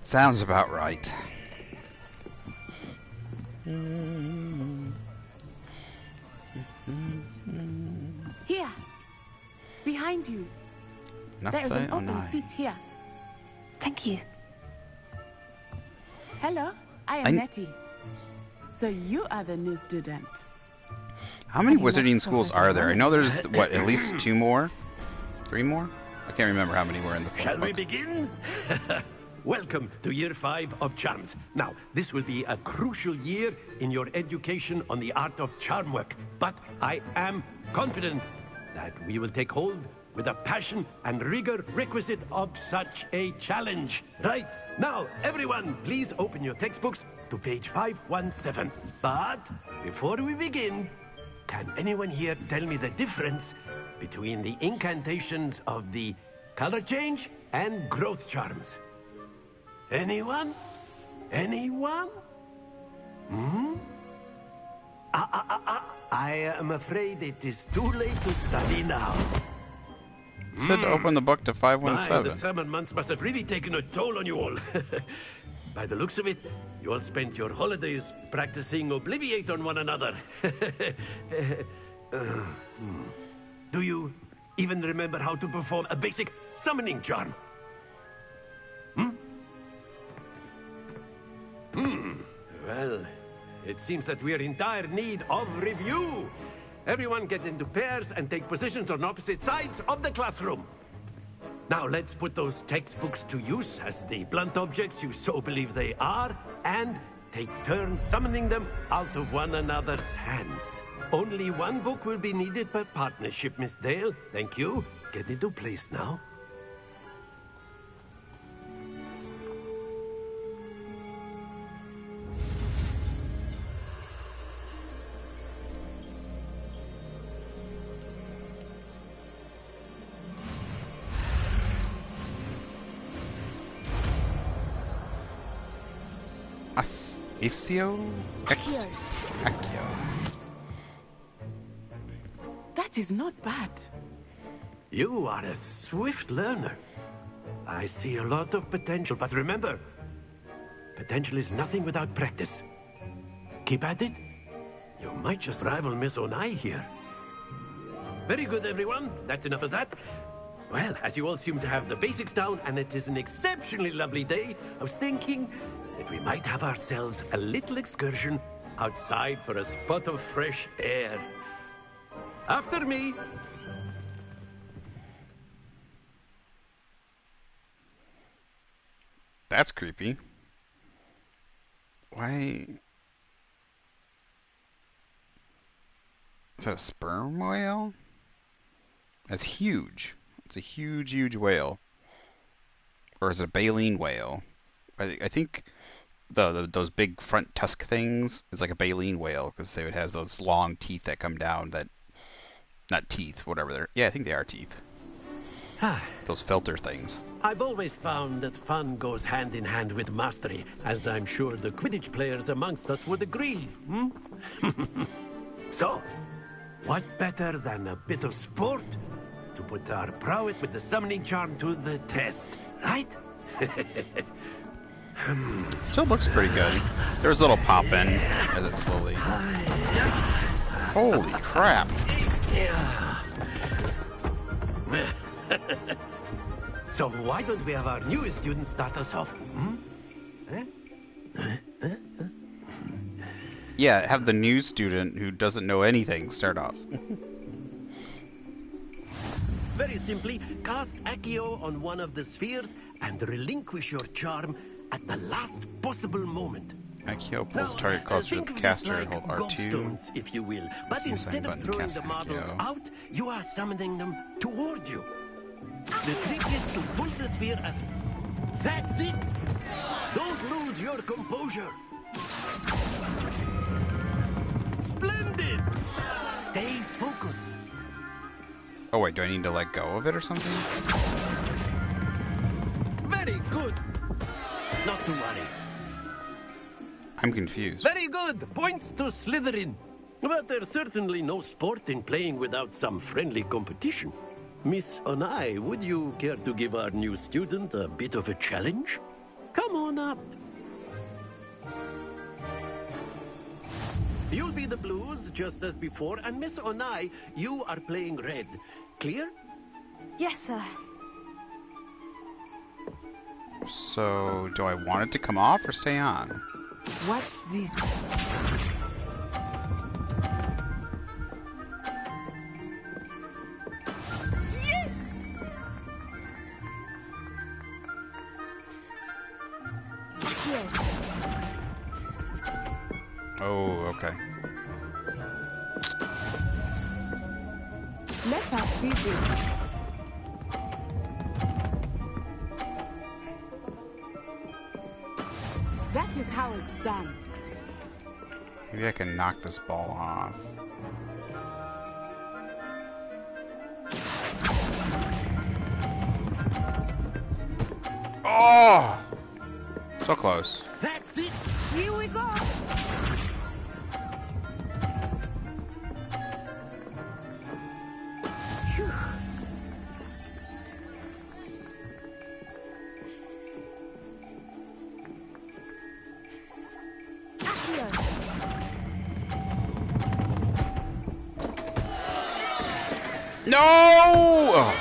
Sounds about right. Here, behind you. There is an open seat here. Thank you. Hello, I am Nettie. So you are the new student. How many wizarding schools are there? I know there's, what, at least 2 more? 3 more? I can't remember how many were in the book. Shall we begin? Welcome to Year 5 of Charms. Now, this will be a crucial year in your education on the art of charm work. But I am confident that we will take hold with the passion and rigor requisite of such a challenge. Right, now, everyone, please open your textbooks to page 517. But before we begin, can anyone here tell me the difference between the incantations of the color change and growth charms? Anyone? Anyone? I am afraid it is too late to study now. It said to open the book to 517. The summer months must have really taken a toll on you all. By the looks of it, you all spent your holidays practicing Obliviate on one another. Do you even remember how to perform a basic summoning charm? Well, it seems that we are in dire need of review. Everyone get into pairs and take positions on opposite sides of the classroom. Now let's put those textbooks to use as the blunt objects you so believe they are, and take turns summoning them out of one another's hands. Only one book will be needed per partnership, Miss Dale. Thank you. Get into place now. Accio? Accio. Accio. That is not bad. You are a swift learner. I see a lot of potential, but remember, potential is nothing without practice. Keep at it. You might just rival Miss Onai here. Very good, everyone. That's enough of that. Well, as you all seem to have the basics down, and it is an exceptionally lovely day, I was thinking that we might have ourselves a little excursion outside for a spot of fresh air. After me. That's creepy. Why? Is that a sperm whale? That's huge. It's a huge, huge whale. Or is it a baleen whale? I think those big front tusk things is like a baleen whale because they would have those long teeth that come down that, not teeth, whatever they're, yeah, I think they are teeth. Those filter things. I've always found that fun goes hand in hand with mastery, as I'm sure the Quidditch players amongst us would agree. So, what better than a bit of sport to put our prowess with the summoning charm to the test, right? Still looks pretty good. There's a little pop in as it slowly. Holy crap. So why don't we have our newest student start us off? Yeah, have the new student who doesn't know anything start off. Very simply, cast Accio on one of the spheres and relinquish your charm at the last possible moment. Accio pulls target closer to the caster, like hold R2. gobstones, if you will. But instead of throwing the marbles out, you are summoning them toward you. The trick is to pull the sphere as... That's it! Don't lose your composure. Splendid! Stay focused. Oh wait, do I need to let go of it or something? Very good. Not to worry. I'm confused. Very good. Points to Slytherin. But there's certainly no sport in playing without some friendly competition. Miss Onai, would you care to give our new student a bit of a challenge? Come Come on up. You'll be the blues, just as before, and Miss Onai, you are playing red. Clear? Yes, sir. So, do I want it to come off or stay on? Watch this. Yes! Here. Oh, okay. Let us see this. That is how it's done. Maybe I can knock this ball off. Oh! So close. That's it! Here we go. Phew. Accio. No! Oh.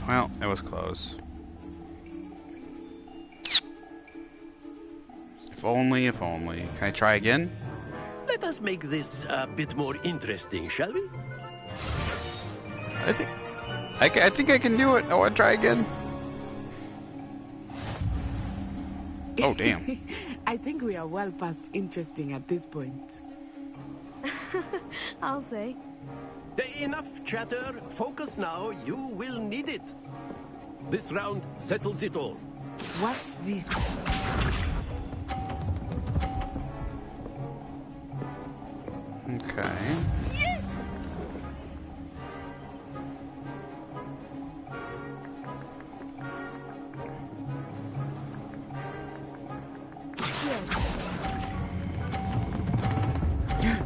Well, it was close. If only, if only. Can I try again? Let us make this a bit more interesting, shall we? I think I can do it. I want to try again. Oh, damn. I think we are well past interesting at this point. I'll say. Enough chatter. Focus now. You will need it. This round settles it all. Watch this. Okay. Yes!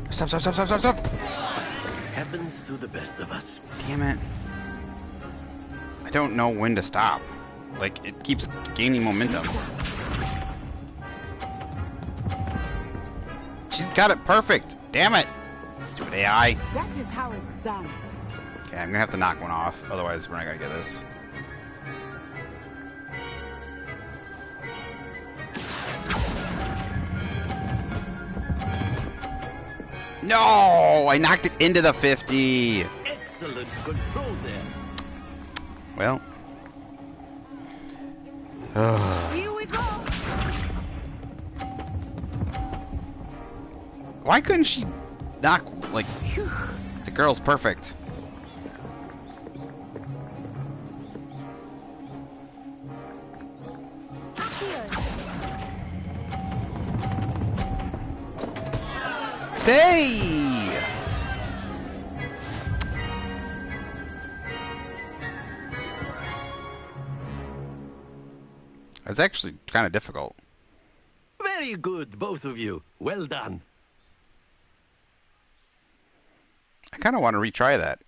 Stop, stop, stop, stop, stop, stop! Happens to the best of us. Damn it. I don't know when to stop. Like, it keeps gaining momentum. She's got it perfect. Damn it. Stupid AI. That is how it's done. Okay, I'm gonna have to knock one off. Otherwise, we're not gonna get this. No! I knocked it into the 50. Excellent control there. Well. Here we go. Why couldn't she knock, like, the girl's perfect? Accio. Stay! It's actually kind of difficult. Very good, both of you. Well done. I kind of want to retry that.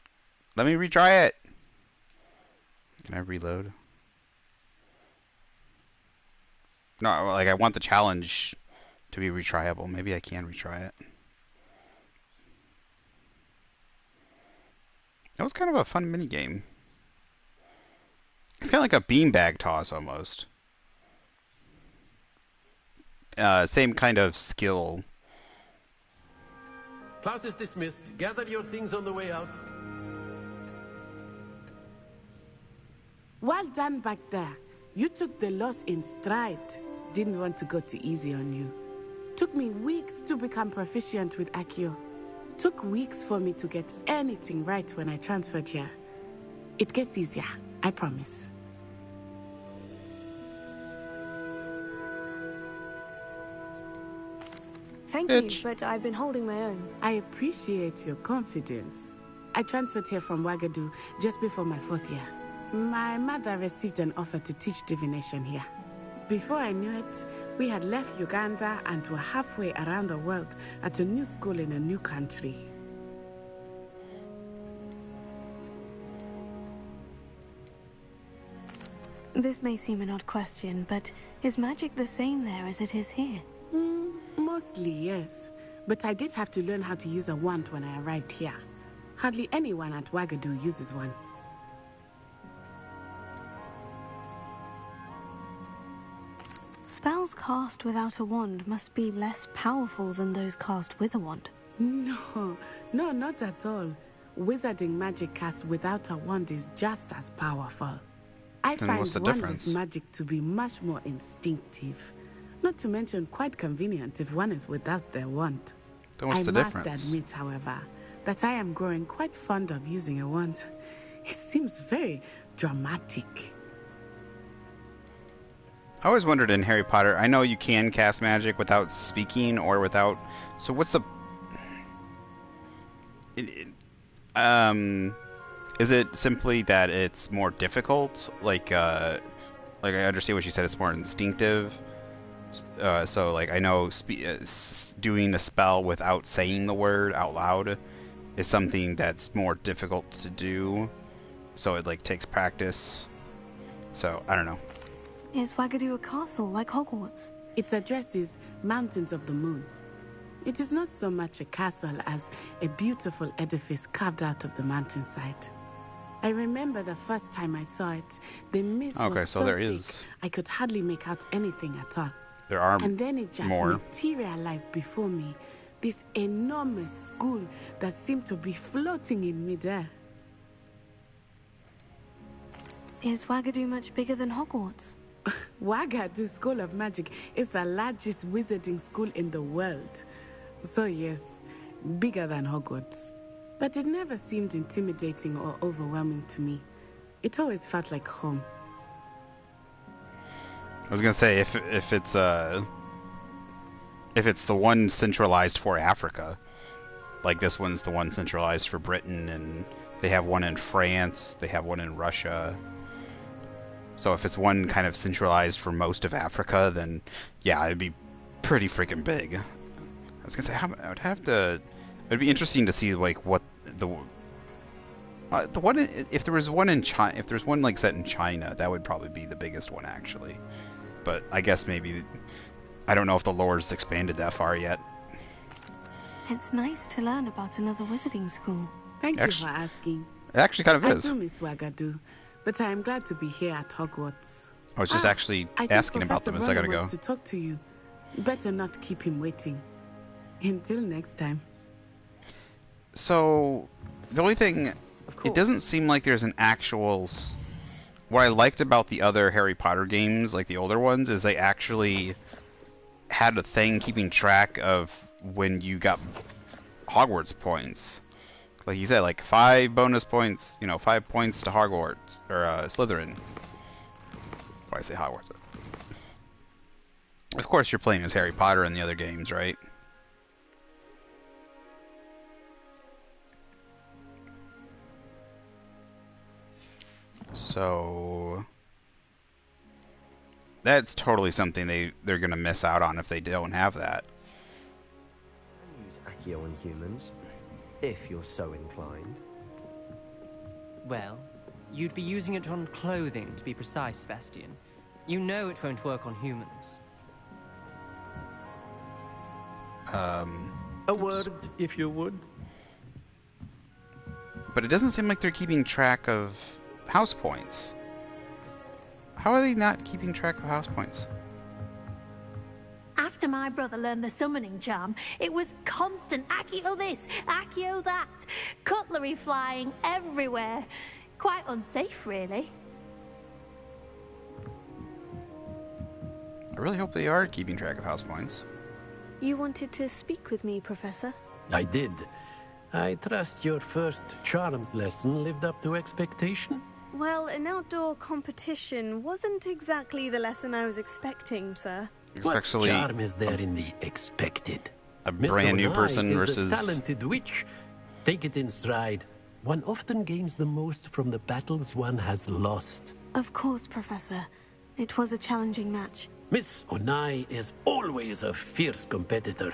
Let me retry it. Can I reload? No, like I want the challenge to be retryable. Maybe I can retry it. That was kind of a fun mini game. It's kind of like a beanbag toss almost. Same kind of skill. Class is dismissed. Gather your things on the way out. Well done back there. You took the loss in stride. Didn't want to go too easy on you. Took me weeks to become proficient with Accio. Took weeks for me to get anything right when I transferred here. It gets easier, I promise. Thank Bitch. you, but I've been holding my own. I appreciate your confidence. I transferred here from Wagadu just before my 4th year. My mother received an offer to teach divination here. Before I knew it, we had left Uganda and were halfway around the world at a new school in a new country. This may seem an odd question, but is magic the same there as it is here? Mostly, yes. But I did have to learn how to use a wand when I arrived here. Hardly anyone at Wagadu uses one. Spells cast without a wand must be less powerful than those cast with a wand. No, not at all. Wizarding magic cast without a wand is just as powerful. I Then find what's the wandless difference? magic to be much more instinctive. Not to mention quite convenient if one is without their wand. Then what's the I must difference? admit, however, that I am growing quite fond of using a wand. It seems very dramatic. I always wondered in Harry Potter, I know you can cast magic without speaking or without... So what's the... Is it simply that it's more difficult? Like I understand what you said, it's more instinctive. So, like, I know doing a spell without saying the word out loud is something that's more difficult to do. So it, like, takes practice. So, I don't know. Is Wagadu a castle like Hogwarts? Its address is Mountains of the Moon. It is not so much a castle as a beautiful edifice carved out of the mountainside. I remember the first time I saw it, the mist was so so there thick, is... I could hardly make out anything at all. There are And then it just more. materialized before me, this enormous school that seemed to be floating in midair. Is Wagadu much bigger than Hogwarts? Wagadu School of Magic is the largest wizarding school in the world. So yes, bigger than Hogwarts. But it never seemed intimidating or overwhelming to me. It always felt like home. I was gonna say if it's the one centralized for Africa, like this one's the one centralized for Britain, and they have one in France, they have one in Russia. So if it's one kind of centralized for most of Africa, then yeah, it'd be pretty freaking big. I was gonna say I would have to. It'd be interesting to see like what the one if there was one in China, if there's one like set in China, that would probably be the biggest one actually. But I guess maybe I don't know if the lore's expanded that far yet. It's nice to learn about another wizarding school. Thank you for asking. It actually kind of I is. do miss Wagadu, but I am glad to be here at Hogwarts. I was just actually asking about them a second ago. To talk to you. Better not keep him waiting. Until next time. So, the only thing, it doesn't seem like there's an actual... What I liked about the other Harry Potter games, like the older ones, is they actually had a thing keeping track of when you got Hogwarts points. Like you said, like 5 bonus points, 5 points to Hogwarts, or Slytherin. Why I say Hogwarts? Of course you're playing as Harry Potter in the other games, right? So that's totally something they're gonna miss out on if they don't have that. Use Accio on humans, if you're so inclined. Well, you'd be using it on clothing, to be precise, Sebastian. You know it won't work on humans. A word, if you would. But it doesn't seem like they're keeping track of house points. How are they not keeping track of house points? After my brother learned the summoning charm, it was constant Accio this, Accio that. Cutlery flying everywhere. Quite unsafe, really. I really hope they are keeping track of house points. You wanted to speak with me, Professor? I did. I trust your first charms lesson lived up to expectation? Well, an outdoor competition wasn't exactly the lesson I was expecting, sir. Especially what charm is there in the expected? a Miss brand new Onai person is versus... a talented witch. Take it in stride. One often gains the most from the battles one has lost. Of course, Professor. It was a challenging match. Miss Onai is always a fierce competitor,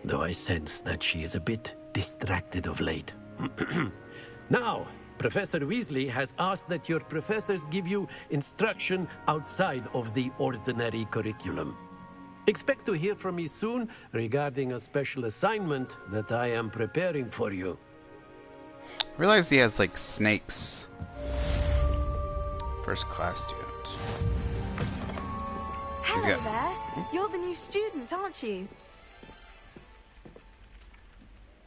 though I sense that she is a bit distracted of late. Now, Professor Weasley has asked that your professors give you instruction outside of the ordinary curriculum. Expect to hear from me soon regarding a special assignment that I am preparing for you. I realize he has, like, snakes. First class student. Hello there. You're the new student, aren't you?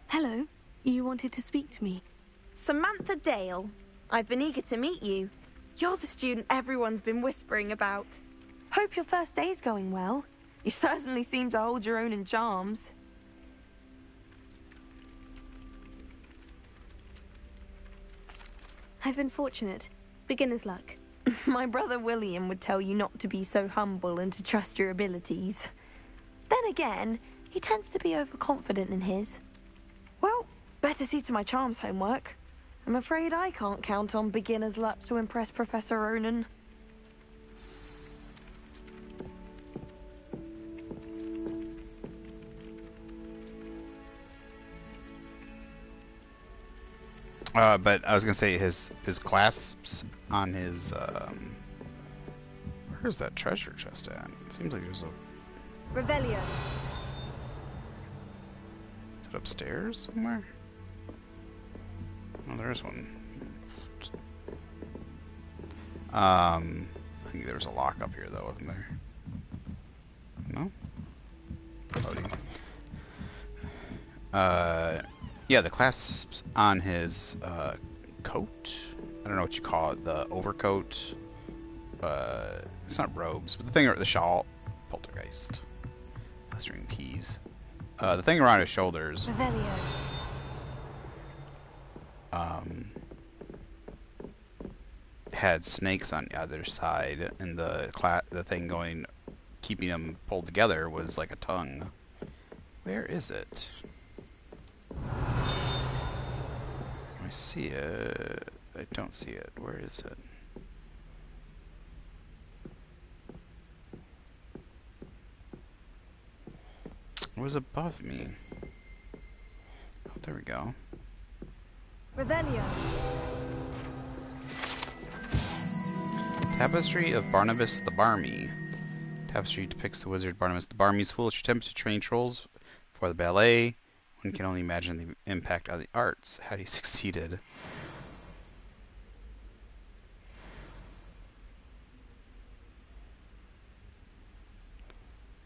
Hello. You wanted to speak to me? Samantha Dale. I've been eager to meet you. You're the student everyone's been whispering about. Hope your first day's going well. You certainly seem to hold your own in charms. I've been fortunate. Beginner's luck. My brother William would tell you not to be so humble and to trust your abilities. Then again, he tends to be overconfident in his. Well, better see to my charms homework. I'm afraid I can't count on beginner's luck to impress Professor Ronan. But I was gonna say his clasps on his where's that treasure chest at? It seems like there's a. Revelio. Is it upstairs somewhere? Oh, there's one. I think there was a lock up here though, wasn't there? No? Loading. Yeah, the clasps on his coat. I don't know what you call it. The overcoat. It's not robes, but the thing, the shawl. Poltergeist. Blistering peas. The thing around his shoulders. Revelio. Had snakes on the other side, and the thing going, keeping them pulled together was like a tongue. Where is it? I see it. I don't see it. Where is it? It was above me. Oh, there we go. Revelio. Tapestry of Barnabas the Barmy. Tapestry depicts the wizard Barnabas the Barmy's foolish attempts to train trolls for the ballet. One can only imagine the impact on the arts had he succeeded.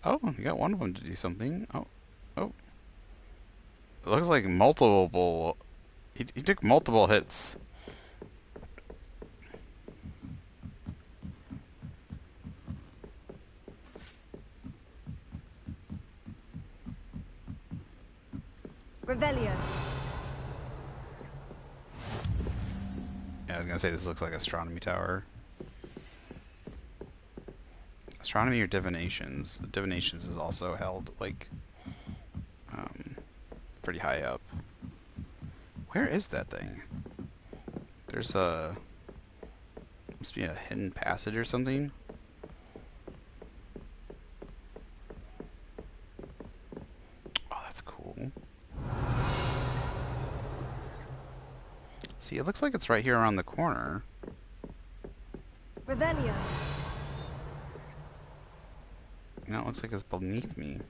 Oh, you got one of them to do something. Oh. It looks like multiple. He took multiple hits. Revelio. Yeah, I was gonna say this looks like astronomy tower. Astronomy or divinations. Divinations is also held like pretty high up. Where is that thing? There's a must be a hidden passage or something. Oh, that's cool. See, it looks like it's right here around the corner. Revelio. No, it looks like it's beneath me.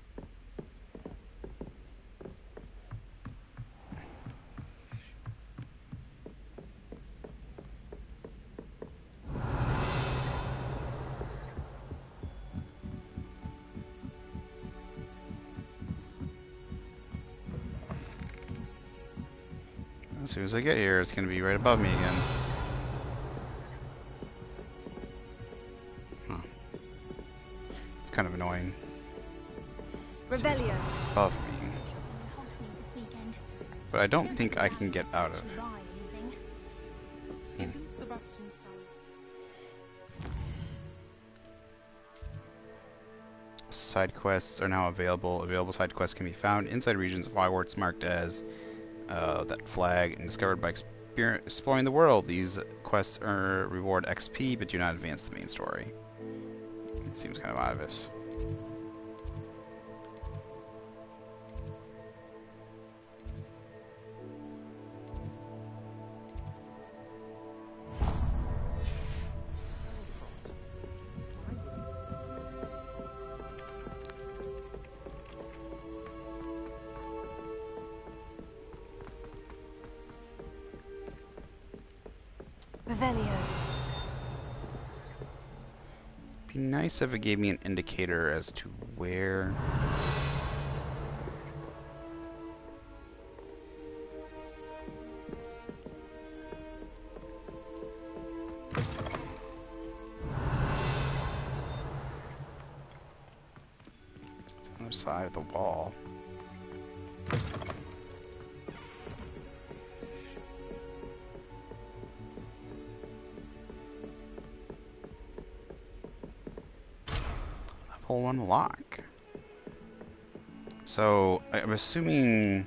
As soon as I get here, it's going to be right above me again. Huh. It's kind of annoying. Revelio. Above me. But I don't think I can get out of. Side quests are now available. Available side quests can be found inside regions of Hogwarts marked as that flag and discovered by exploring the world. These quests reward XP but do not advance the main story. It seems kind of obvious. Revelio. Be nice if it gave me an indicator as to where. It's on the other side of the wall. Level 1 lock. So I'm assuming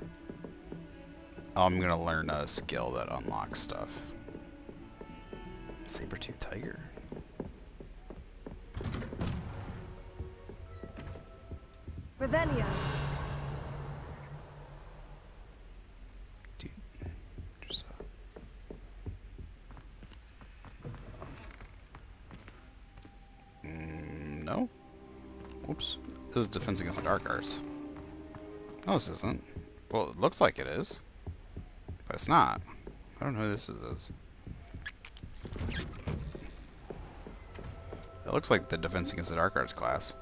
I'm gonna learn a skill that unlocks stuff. Saber-tooth tiger. Revelio. Dude, just no. Oops. This is Defense Against the Dark Arts. No, this isn't. Well, it looks like it is, but it's not. I don't know who this is. It looks like the Defense Against the Dark Arts class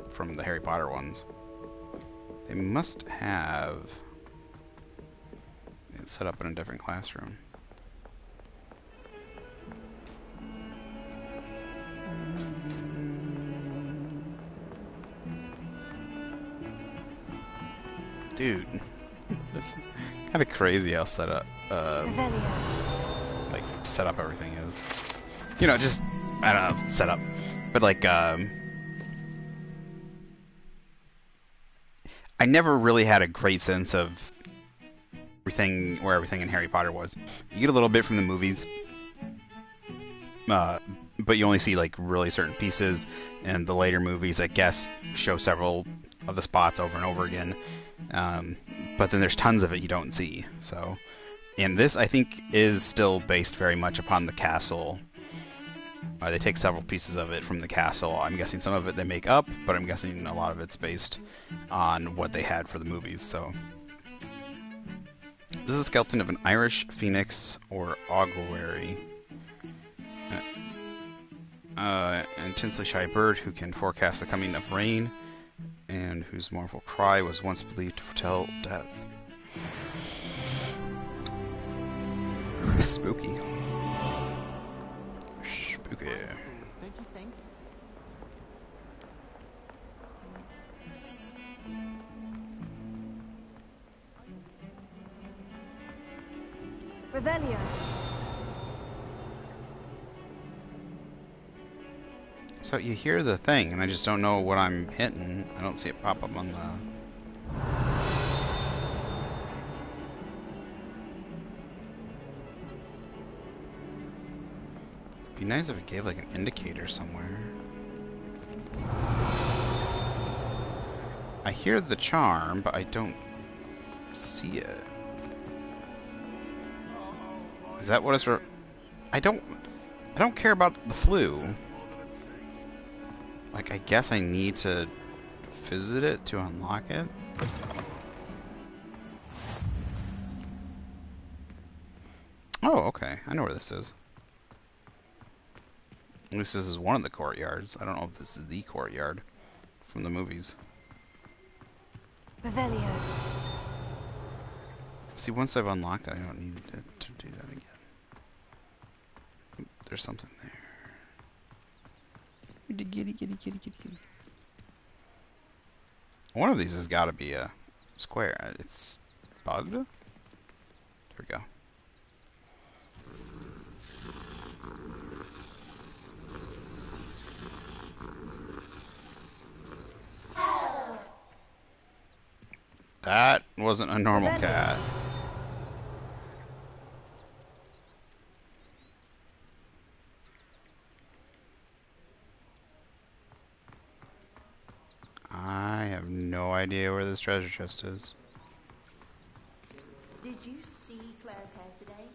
from the Harry Potter ones. They must have it set up in a different classroom. Dude, kind of crazy how set up, like set up everything is. You know, just I don't know, set up, but like I never really had a great sense of where everything in Harry Potter was. You get a little bit from the movies, but you only see like really certain pieces, and the later movies, I guess, show several of the spots over and over again. But then there's tons of it you don't see. So, and this I think is still based very much upon the castle. They take several pieces of it from the castle. I'm guessing some of it they make up, but I'm guessing a lot of it's based on what they had for the movies. So, this is a skeleton of an Irish phoenix or augury. An intensely shy bird who can forecast the coming of rain, and whose mournful cry was once believed to foretell death. Spooky. Spooky. Don't you think? Revelio. So you hear the thing, and I just don't know what I'm hitting. I don't see it pop up on the... It'd be nice if it gave like an indicator somewhere. I hear the charm, but I don't see it. Is that what it's for? I don't care about the flu. Like, I guess I need to visit it to unlock it. Oh, okay. I know where this is. At least this is one of the courtyards. I don't know if this is the courtyard from the movies. Revelio. See, once I've unlocked it, I don't need to do that again. Oop, there's something there. Giddy. One of these has got to be a square. It's bugged. There we go. That wasn't a normal cat. I have no idea where this treasure chest is. Did you see Claire's hair today?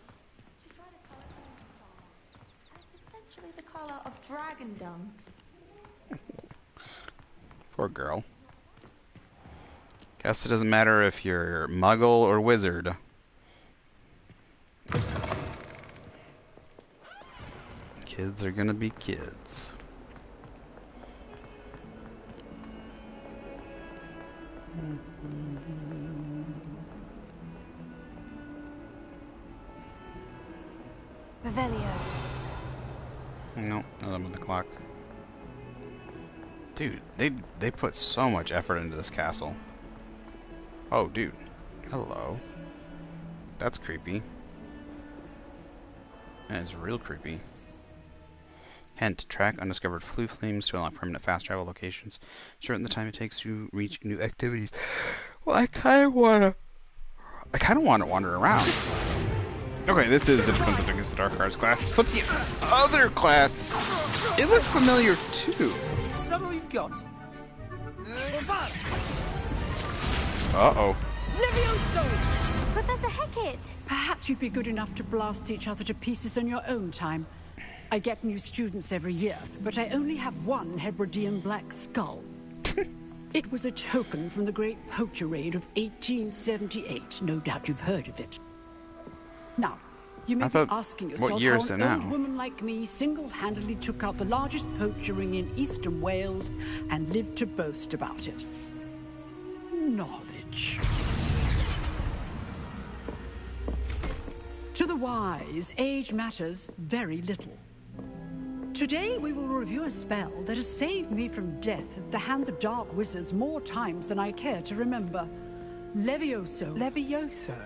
She tried to color it in the it's essentially the colour of dragon dung. Poor girl. Guess it doesn't matter if you're muggle or wizard. Kids are gonna be kids. Revelio. No, nothing with the clock. Dude, they put so much effort into this castle. Oh, dude. Hello. That's creepy. That is real creepy. Hint, track undiscovered flue flames to unlock permanent fast travel locations. Shorten the time it takes to reach new activities. Well, I kinda wanna wander around. Okay, this is the Defense Against the Dark Arts class. But the other class, it looks familiar too. Is that all you've got? Uh-oh. Levioso! Professor Hecat! Perhaps you'd be good enough to blast each other to pieces in your own time. I get new students every year, but I only have one Hebridean black skull. It was a token from the Great Poacher Raid of 1878. No doubt you've heard of it. Now, you may be asking yourself how an old woman like me single-handedly took out the largest poacher ring in eastern Wales and lived to boast about it. Knowledge. To the wise, age matters very little. Today we will review a spell that has saved me from death at the hands of dark wizards more times than I care to remember. Levioso. Levioso?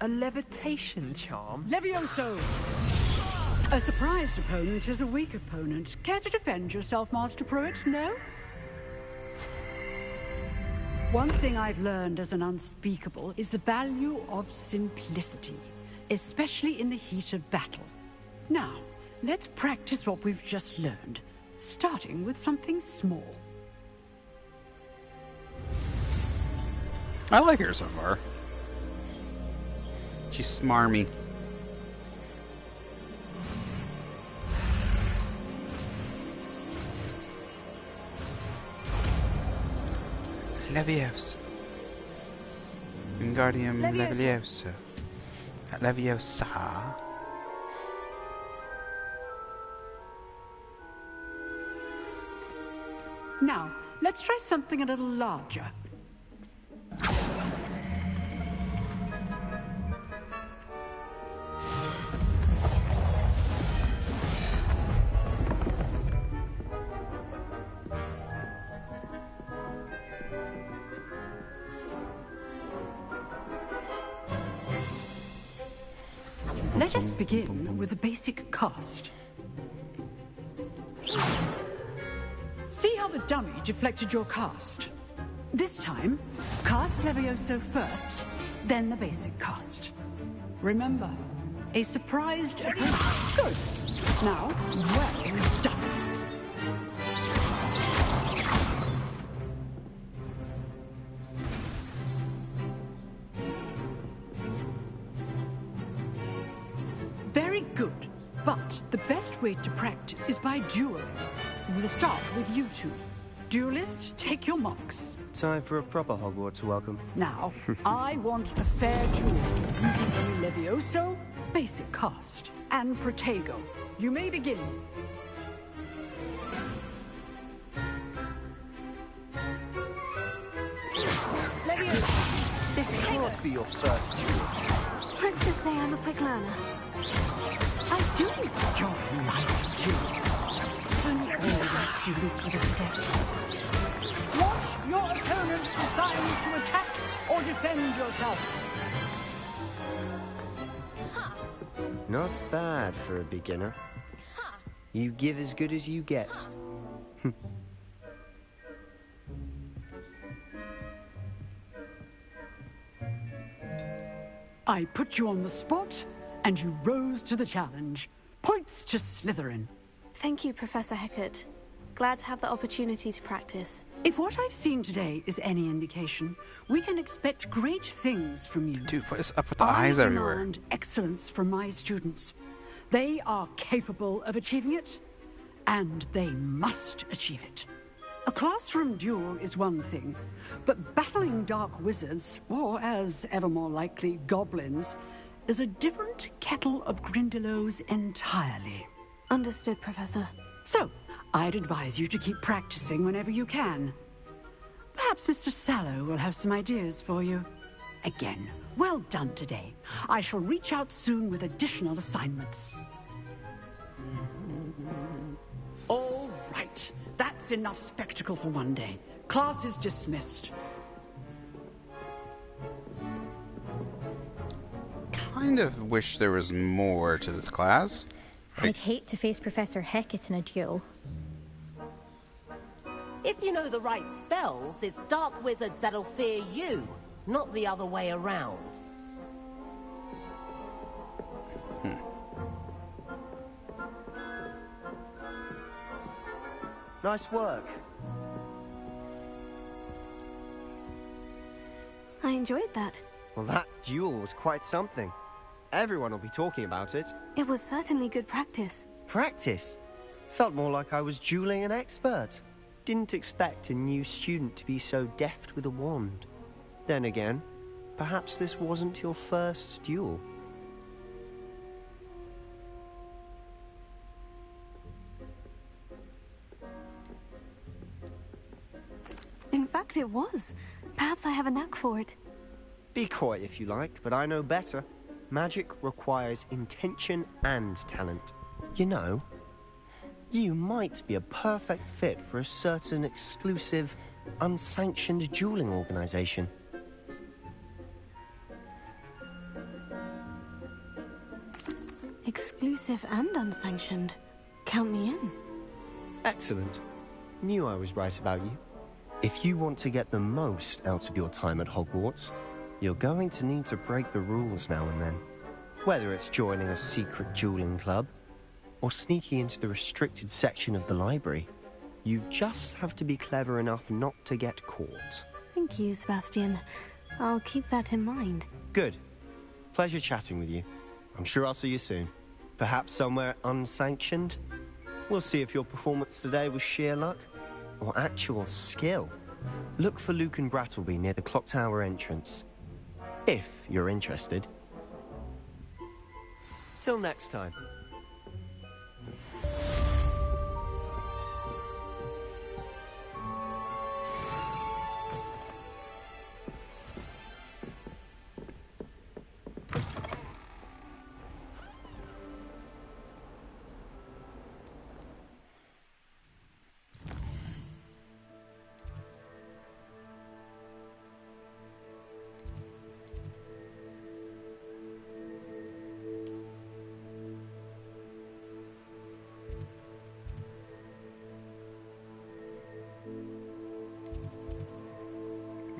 A levitation charm? Levioso! A surprised opponent is a weak opponent. Care to defend yourself, Master Pruitt? No? One thing I've learned as an unspeakable is the value of simplicity, especially in the heat of battle. Now, let's practice what we've just learned, starting with something small. I like her so far. She's smarmy. Levioso. Wingardium Levioso. Leviosa. Now, let's try something a little larger. Let us begin with the basic cast. See how the dummy deflected your cast? This time, cast Levioso first, then the basic cast. Remember, a surprised opponent. Good. Now, well done. Very good. But the best way to practice is by dueling. We'll start with you two. Duelists, take your marks. Time for a proper Hogwarts welcome. Now, I want a fair duel using only Levioso, basic cast, and Protego. You may begin. Levioso! This can't be your first duel. Let's just say I'm a quick learner. I do enjoy life duel. Only all my students understand. Watch your opponent decide to attack or defend yourself. Not bad for a beginner. You give as good as you get. I put you on the spot, and you rose to the challenge. Points to Slytherin. Thank you, Professor Hecat. Glad to have the opportunity to practice. If what I've seen today is any indication, we can expect great things from you. Dude, what is up with the eyes everywhere? I demand excellence from my students. They are capable of achieving it, and they must achieve it. A classroom duel is one thing, but battling dark wizards, or as ever more likely, goblins, is a different kettle of Grindylows entirely. Understood, Professor. So, I'd advise you to keep practicing whenever you can. Perhaps Mr. Sallow will have some ideas for you. Again, well done today. I shall reach out soon with additional assignments. All right, that's enough spectacle for one day. Class is dismissed. Kind of wish there was more to this class. I'd hate to face Professor Hecat in a duel. If you know the right spells, it's dark wizards that'll fear you, not the other way around. Nice work. I enjoyed that. Well, that duel was quite something. Everyone will be talking about it. It was certainly good practice. Practice? Felt more like I was dueling an expert. Didn't expect a new student to be so deft with a wand. Then again, perhaps this wasn't your first duel. In fact, it was. Perhaps I have a knack for it. Be coy if you like, but I know better. Magic requires intention and talent. You know, you might be a perfect fit for a certain exclusive, unsanctioned dueling organization. Exclusive and unsanctioned. Count me in. Excellent. Knew I was right about you. If you want to get the most out of your time at Hogwarts, you're going to need to break the rules now and then. Whether it's joining a secret dueling club, or sneaking into the restricted section of the library, you just have to be clever enough not to get caught. Thank you, Sebastian. I'll keep that in mind. Good. Pleasure chatting with you. I'm sure I'll see you soon. Perhaps somewhere unsanctioned? We'll see if your performance today was sheer luck or actual skill. Look for Luke and Brattleby near the clock tower entrance, if you're interested. Till next time.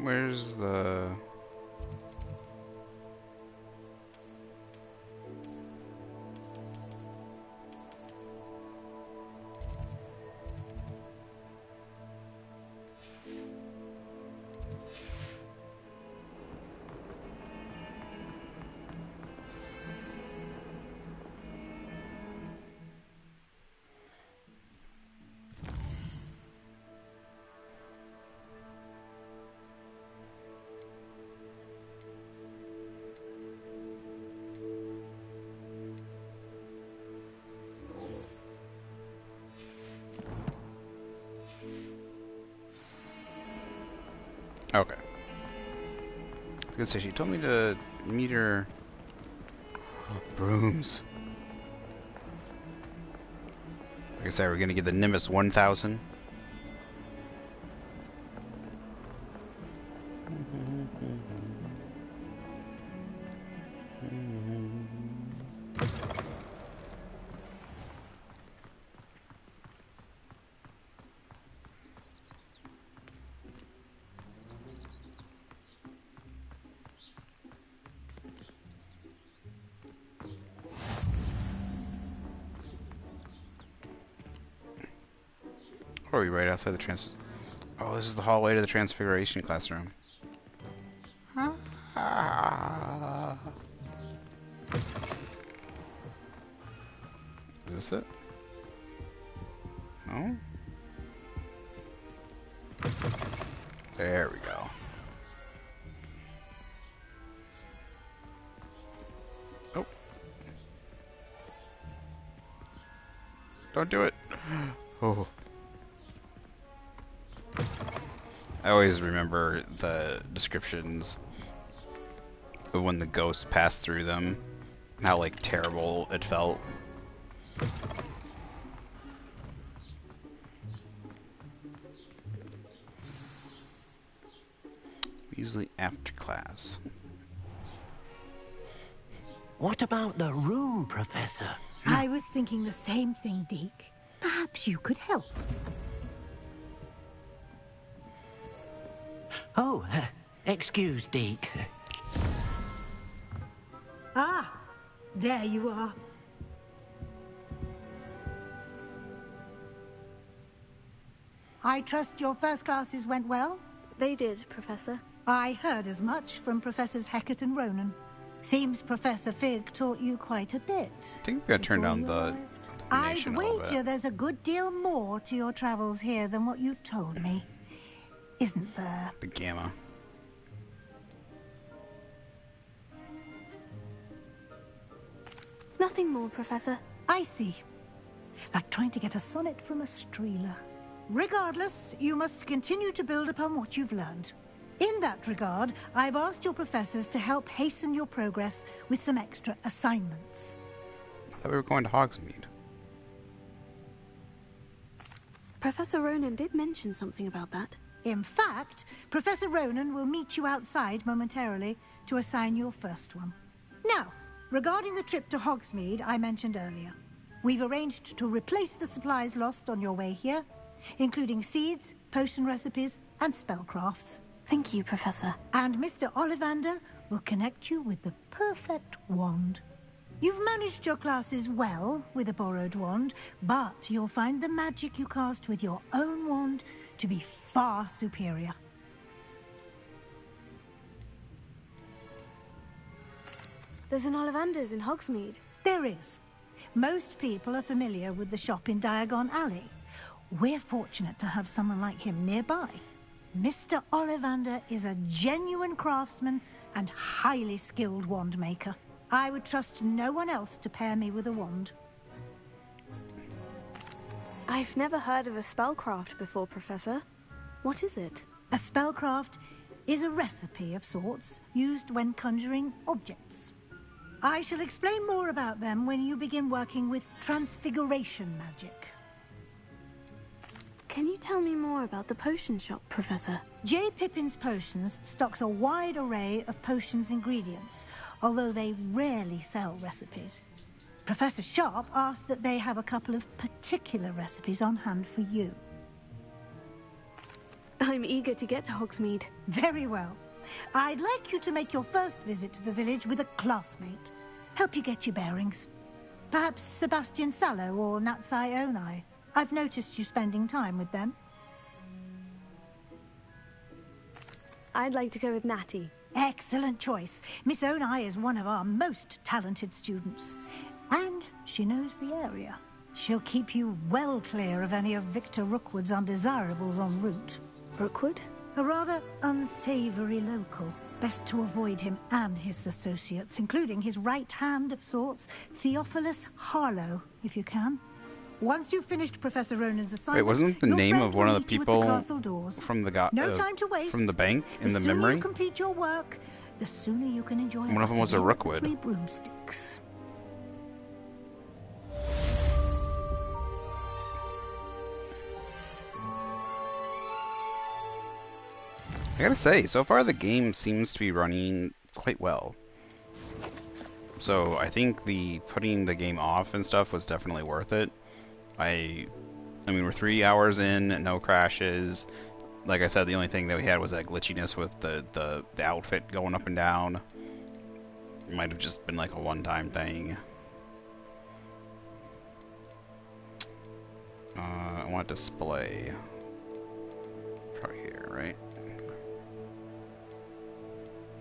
Where's the... Okay. I was gonna say, she told me to meet her... Brooms. Like I said, we're gonna get the Nimbus 1000. Or are we right outside the trans... Oh, this is the hallway to the Transfiguration classroom. Is this it? No? There we go. Oh. Don't do it. Oh. I always remember the descriptions of when the ghosts passed through them. How, like, terrible it felt. Usually after class. What about the room, Professor? I was thinking the same thing, Deke. Perhaps you could help. Oh, excuse, Deke. Ah, there you are. I trust your first classes went well? They did, Professor. I heard as much from Professors Hecat and Ronan. Seems Professor Fig taught you quite a bit. I think we gotta turn down the I'd illumination a little wager bit. there's a good deal more to your travels here than what you've told me. Isn't there? The gamma. Nothing more, Professor. I see. Like trying to get a sonnet from a streeler. Regardless, you must continue to build upon what you've learned. In that regard, I've asked your professors to help hasten your progress with some extra assignments. I thought we were going to Hogsmeade. Professor Ronan did mention something about that. In fact, Professor Ronan will meet you outside momentarily to assign your first one. Now, regarding the trip to Hogsmeade I mentioned earlier, we've arranged to replace the supplies lost on your way here, including seeds, potion recipes, and spellcrafts. Thank you, Professor. And Mr. Ollivander will connect you with the perfect wand. You've managed your classes well with a borrowed wand, but you'll find the magic you cast with your own wand to be far superior. There's an Ollivander's in Hogsmeade. There is. Most people are familiar with the shop in Diagon Alley. We're fortunate to have someone like him nearby. Mr. Ollivander is a genuine craftsman and highly skilled wand maker. I would trust no one else to pair me with a wand. I've never heard of a spellcraft before, Professor. What is it? A spellcraft is a recipe of sorts used when conjuring objects. I shall explain more about them when you begin working with transfiguration magic. Can you tell me more about the potion shop, Professor? J. Pippin's Potions stocks a wide array of potions ingredients, although they rarely sell recipes. Professor Sharp asked that they have a couple of particular recipes on hand for you. I'm eager to get to Hogsmeade. Very well. I'd like you to make your first visit to the village with a classmate. Help you get your bearings. Perhaps Sebastian Sallow or Natsai Onai. I've noticed you spending time with them. I'd like to go with Natty. Excellent choice. Miss Onai is one of our most talented students. And she knows the area. She'll keep you well clear of any of Victor Rookwood's undesirables en route. Rookwood? A rather unsavory local. Best to avoid him and his associates, including his right hand of sorts, Theophilus Harlow, if you can. Once you've finished Professor Ronan's assignment, Wait, wasn't the your name friend of one will of the meet you at people castle doors. from the No time to waste. from the bank in the sooner memory? you complete your work, the sooner you can enjoy One of them was a meal with the Rookwood. 3 broomsticks. I gotta say, so far the game seems to be running quite well. So I think the putting the game off and stuff was definitely worth it. I mean, we're 3 hours in, no crashes. Like I said, the only thing that we had was that glitchiness with the outfit going up and down. It might have just been like a one-time thing. I want display. Probably here, right?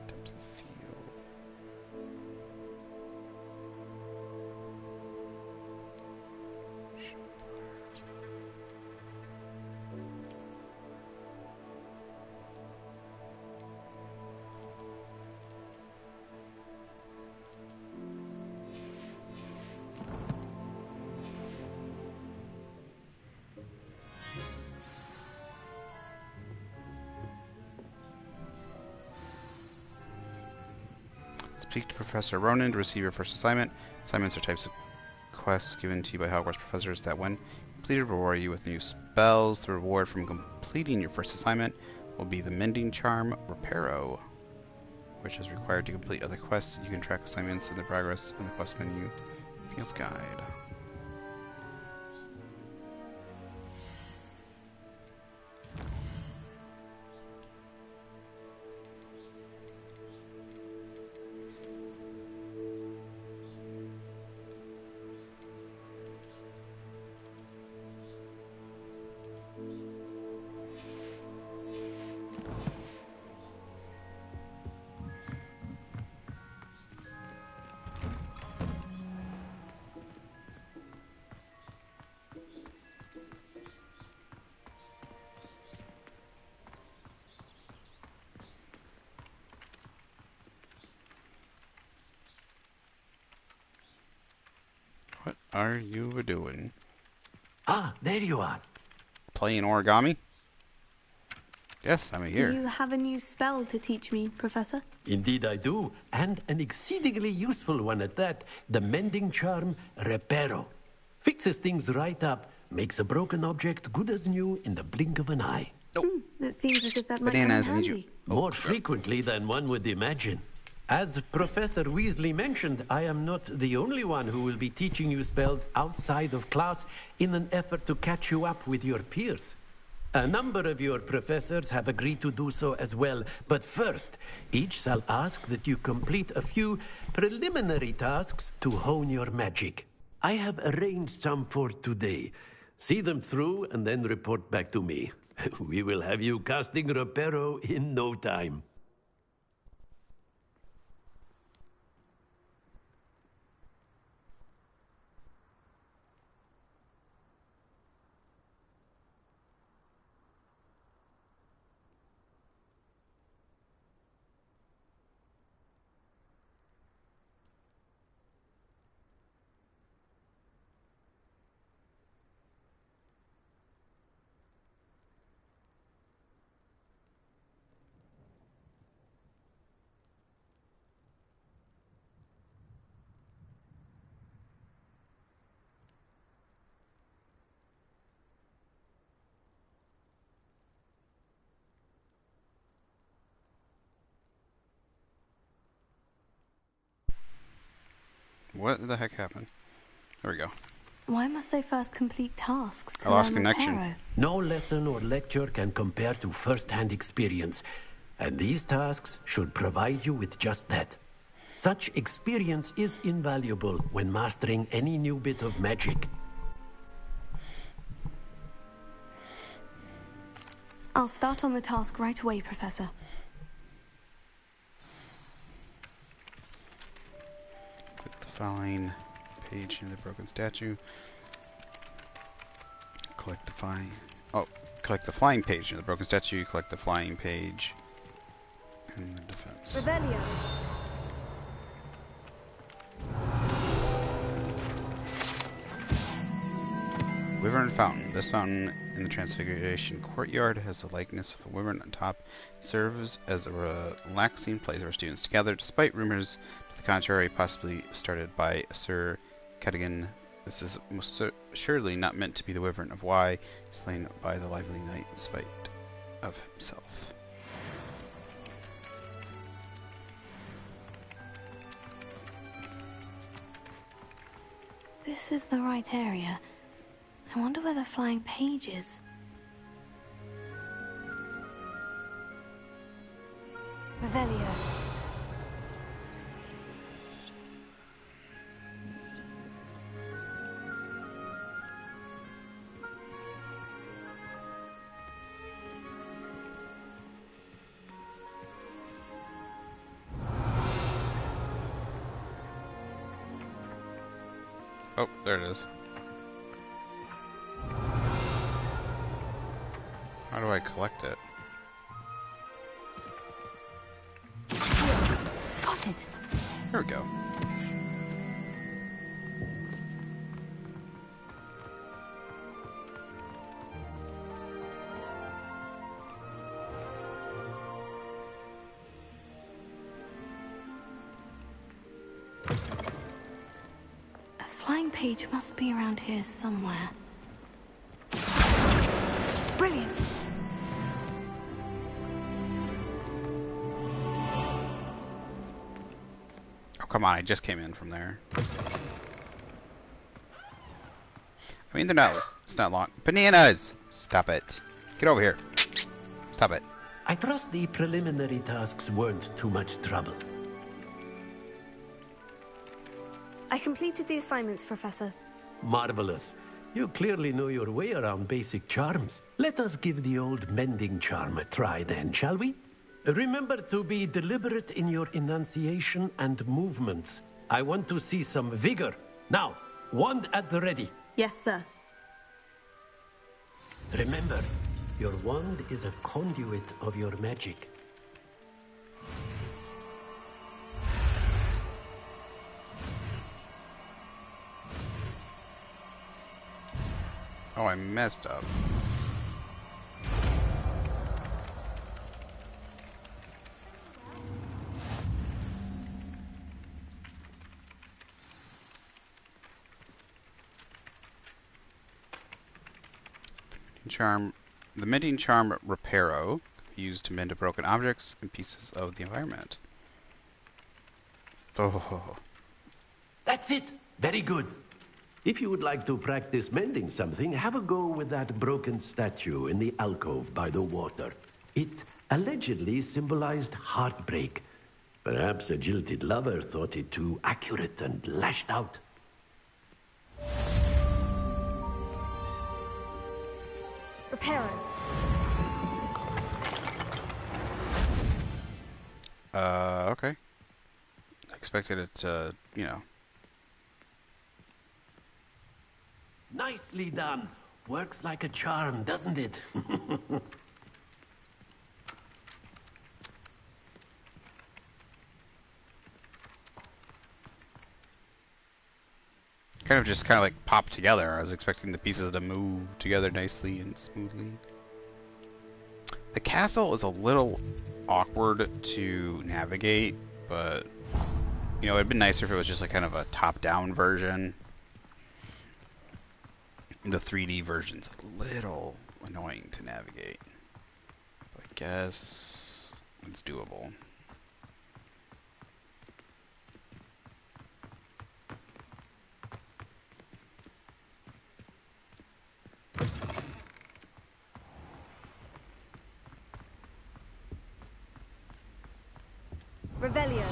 Depth of field. Speak to Professor Ronan to receive your first assignment. Assignments are types of quests given to you by Hogwarts professors that, when completed, reward you with new spells. The reward from completing your first assignment will be the Mending Charm Reparo, which is required to complete other quests. You can track assignments and their progress in the quest menu field guide. What are you doing? Ah, there you are. Playing origami? Yes, I'm here. You have a new spell to teach me, Professor? Indeed I do, and an exceedingly useful one at that. The Mending Charm Reparo. Fixes things right up, makes a broken object good as new in the blink of an eye. It seems as if that might come in Bananas, I need handy. you. More frequently than one would imagine. As Professor Weasley mentioned, I am not the only one who will be teaching you spells outside of class in an effort to catch you up with your peers. A number of your professors have agreed to do so as well, but first, each shall ask that you complete a few preliminary tasks to hone your magic. I have arranged some for today. See them through and then report back to me. We will have you casting Reparo in no time. What the heck happened? There we go. Why must I first complete tasks to I lost learn connection. Reparo? No lesson or lecture can compare to first-hand experience, and these tasks should provide you with just that. Such experience is invaluable when mastering any new bit of magic. I'll start on the task right away, Professor. Click the following page in the broken statue. Collect the flying. Oh, collect the flying page in the broken statue. Collect the flying page in the defense. Revelio. Wyvern Fountain. This fountain in the Transfiguration Courtyard has the likeness of a wyvern on top. Serves as a relaxing place for students to gather, despite rumors to the contrary, possibly started by Sir Cadogan. This is most surely not meant to be the wyvern of Y, slain by the lively knight in spite of himself. This is the right area. I wonder where the flying page is. Revelio. Oh, there it is. How do I collect it? Got it. There we go. flying page must be around here somewhere. Brilliant! Oh, come on, I just came in from there. I mean, it's not long. Bananas! Stop it. Get over here. Stop it. I trust the preliminary tasks weren't too much trouble. I completed the assignments, Professor. Marvelous. You clearly know your way around basic charms. Let us give the old mending charm a try then, shall we? Remember to be deliberate in your enunciation and movements. I want to see some vigor. Now, wand at the ready. Yes, sir. Remember, your wand is a conduit of your magic. Oh, I messed up. The mending charm Reparo, used to mend broken objects and pieces of the environment. Oh. That's it. Very good. If you would like to practice mending something, have a go with that broken statue in the alcove by the water. It allegedly symbolized heartbreak. Perhaps a jilted lover thought it too accurate and lashed out. Reparo. Okay. I expected it to, you know. Nicely done. Works like a charm, doesn't it? Kind of like pop together. I was expecting the pieces to move together nicely and smoothly. The castle is a little awkward to navigate, but you know, it'd been nicer if it was just like kind of a top-down version. The 3D version's a little annoying to navigate. But I guess it's doable. Revelio.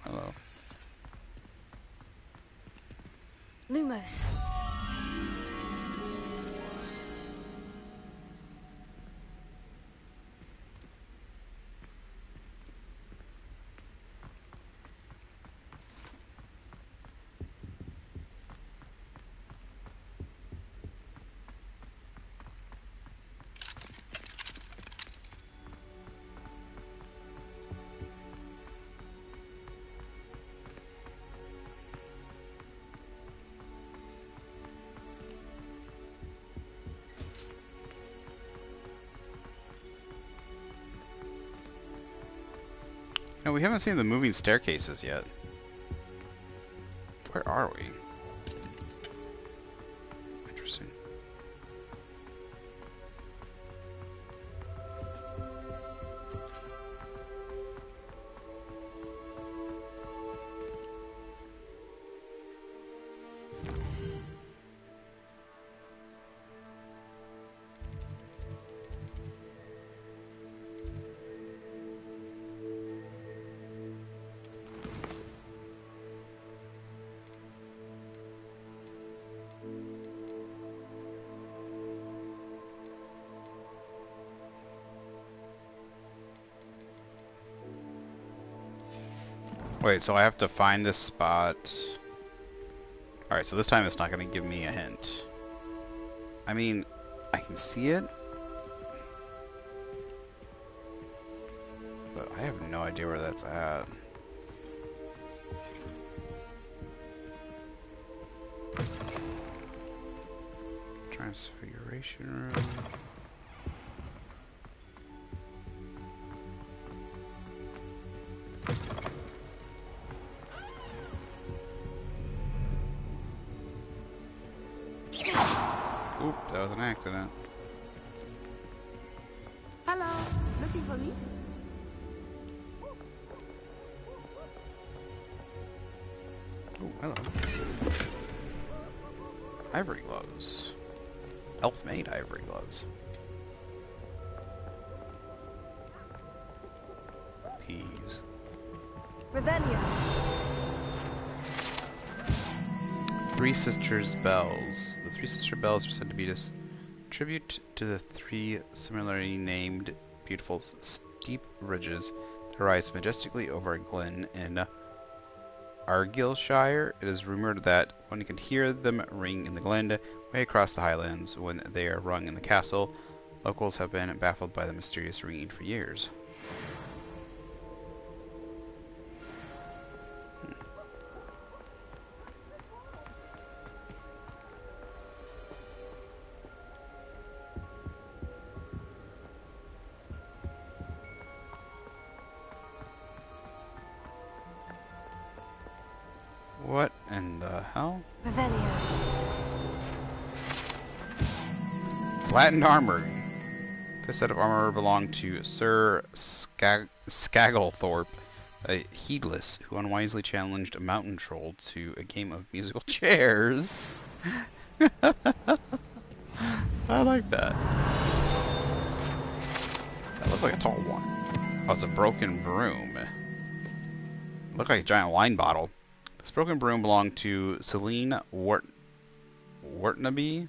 Hello. Lumos. No, we haven't seen the moving staircases yet. Where are we? Interesting. Wait, so I have to find this spot. Alright, so this time it's not going to give me a hint. I mean, I can see it. But I have no idea where that's at. Transfiguration room. Oop, that was an accident. Hello, looking for me? Oh, hello. Ivory gloves. Elf-made ivory gloves. Peas. Revelio. Three Sisters Bells. The Three Sister Bells are said to be a tribute to the three similarly named beautiful steep ridges that rise majestically over a glen in Argyllshire. It is rumored that one can hear them ring in the glen way across the highlands when they are rung in the castle. Locals have been baffled by the mysterious ringing for years. What in the hell? Revelio. Flattened armor. This set of armor belonged to Sir Skagglethorpe, a heedless who unwisely challenged a mountain troll to a game of musical chairs. I like that. That looks like a tall one. Oh, it's a broken broom. Looked like a giant wine bottle. This broken broom belonged to Celine Wartnaby,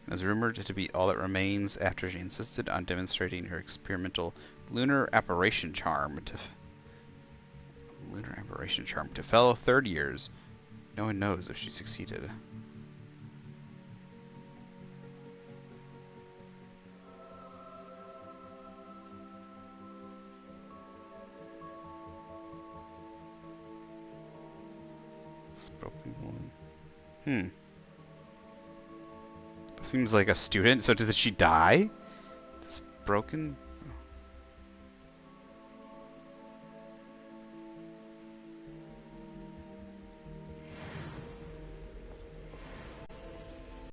and is rumored to be all that remains after she insisted on demonstrating her experimental lunar apparition charm to fellow third years. No one knows if she succeeded. Broken one. Seems like a student. So did she die? This broken